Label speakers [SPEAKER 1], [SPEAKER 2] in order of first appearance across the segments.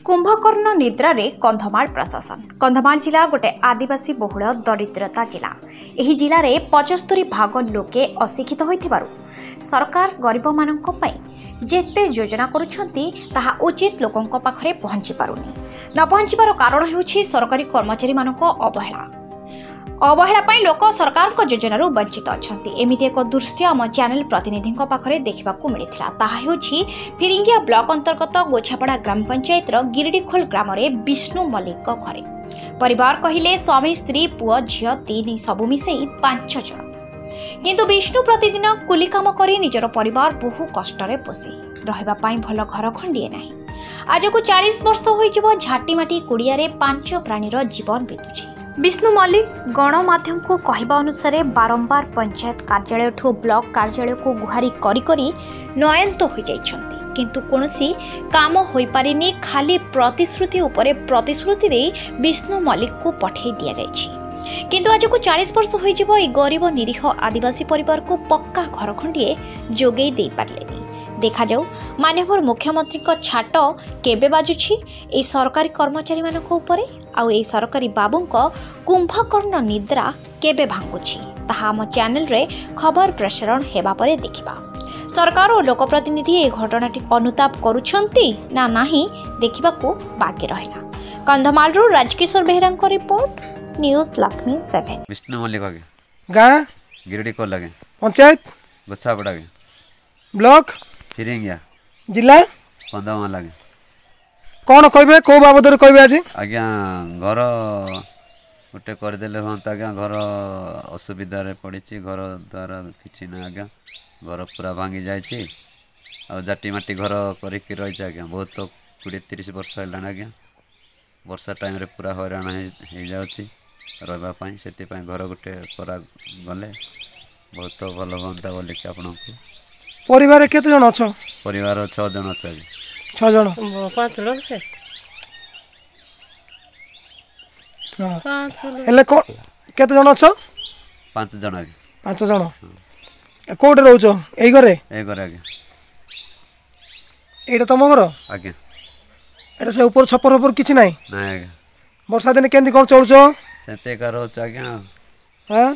[SPEAKER 1] कुंभकर्ण निद्रारे कंधमाल प्रशासन कंधमाल जिला गोटे आदिवासी बहुल दरिद्रता जिला। एही जिले में 75 भाग लोके अशिक्षित होइथिबारु सरकार गरीब मानक पई जेते योजना करुछंती ताहा उचित लोकंक पाखरे पहुंची पारुनी। न पहुंचीबार कारण हेउछि सरकारी कर्मचारी मानक अवहेला लोक सरकार योजन वंचित अच्छा। एमती एक दृश्य आम चैनल प्रतिनिधि पाखे देखा मिलता ताहा हेउछि फिरिंगिया ब्लॉक अंतर्गत गोछापड़ा ग्राम पंचायत गिरिडीखोल ग्राम में विष्णु मल्लिक घरे परिवार कहले स्वामी स्त्री पुओ झील 3 सबु मिसई 5 जन। किंतु विष्णु प्रतिदिन कुली काम करी निजर परिवार बहु कष्टरे पोषे रहिबा पाई भल घर खंडिए नाही। आज को 40 वर्ष होइजिबो झाटीमाटी कुड़िया 5 प्राणीर जीवन बीतुछि। विष्णु मल्लिक गणमाध्यम को कहवा अनुसार बारंबार पंचायत कार्यालय ठू ब्लॉक कार्यालय को गुहारी करी करी नयंत हो जाइछंती किंतु कोनोसी काम होई पारिनी। खाली प्रतिश्रुति उपरे प्रतिश्रुति दे विष्णु मल्लिक को पठे दिया जाइछि। किंतु आज को 40 वर्ष होइजिबो ए गरीब निरीह आदिवासी परिवार को पक्का घर खंडिए जोगेई दे पारलेनी। देखा जाऊ माननीय मुख्यमंत्री को छाट केबे बाजुछि ए सरकारी कर्मचारी मानक उपरे आउ ए सरकारी बाबूंक कुंभकर्ण निद्रा केबे भांगुछि ताहा हम चैनल रे खबर प्रसारण हेबा परे देखिबा। सरकार और लोकप्रतिनिधि ए घटनाटी अनुताप करुछंती ना नाही देखिबा को बाकी रहला। कंधमाल रो राजकिशोर बेहरा को रिपोर्ट न्यूज लक्ष्मी 7।
[SPEAKER 2] विष्णु मल्लिक
[SPEAKER 3] गाँ
[SPEAKER 2] गिरिडीखोल लगे
[SPEAKER 3] पंचायत
[SPEAKER 2] गोछापड़ा
[SPEAKER 3] ब्लॉक
[SPEAKER 2] फिरिंगिया
[SPEAKER 3] जिला
[SPEAKER 2] कंधमाल लगे
[SPEAKER 3] कौन कहबे को बाबद रे कहबे आज
[SPEAKER 2] आज्ञा घर गोटे करदेले हाँ आज्ञा घर असुविधा पड़ी घर द्वार कि ना आज्ञा घर पूरा भांगी जाइए आ जाटी माटी घर करके रही आज्ञा बहुत 20-30 वर्ष है आज्ञा वर्षा टाइम रे पूरा हैरान हो जाऊँगी रही से घर गोटे करा गले बहुत भल हाँ बोलिक आपन
[SPEAKER 3] परिवार केते जन अछ?
[SPEAKER 2] परिवार 6 जन अच्छे
[SPEAKER 3] 6 जन
[SPEAKER 4] 5 लोग से
[SPEAKER 3] हाँ
[SPEAKER 4] 5 लोग
[SPEAKER 3] एले को केते जन अछ?
[SPEAKER 2] 5 जन आगे
[SPEAKER 3] 5 जन कोठे रहउछो एई घरे
[SPEAKER 2] आगे
[SPEAKER 3] एटा तम घर
[SPEAKER 2] आगे
[SPEAKER 3] एटा से ऊपर छपर ऊपर किछि नाही
[SPEAKER 2] ना आगे
[SPEAKER 3] वर्षा दिन केंदी कोन चलछो
[SPEAKER 2] सेते का रहउछ आगे
[SPEAKER 3] हां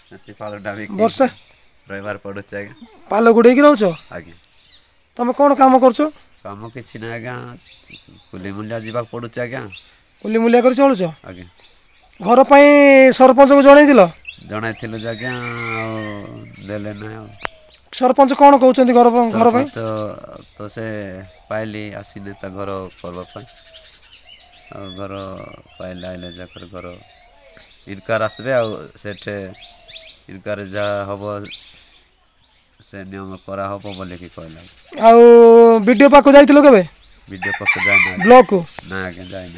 [SPEAKER 2] सेते पाल डाबी
[SPEAKER 3] वर्षा
[SPEAKER 2] रविवार पड़ुछ आगे
[SPEAKER 3] पालो गुडे की रहउछो
[SPEAKER 2] आगे
[SPEAKER 3] तमे कोन काम करछो?
[SPEAKER 2] काम किछि ना आगे कुली मूल्य जीवा पड़ुछ आगे
[SPEAKER 3] कुली मूल्य कर चलछो
[SPEAKER 2] आगे
[SPEAKER 3] घर पई सरपंच को जणाई दिलो
[SPEAKER 2] जणाइथिलु जागे देले ना
[SPEAKER 3] सरपंच कोन कहउछन्ती घर पई
[SPEAKER 2] तो से पाइली आसीने ता घर करबा पई घर पाइले आइले जाकर घर इनकार आसबे आ सेठे इनकार जा हबो से नियम करा हबो बोले कि कहला।
[SPEAKER 3] आ वीडियो पाको जाइतिलो केबे?
[SPEAKER 2] वीडियो पाको जाय ना
[SPEAKER 3] ब्लॉक को
[SPEAKER 2] ना आगे जाय।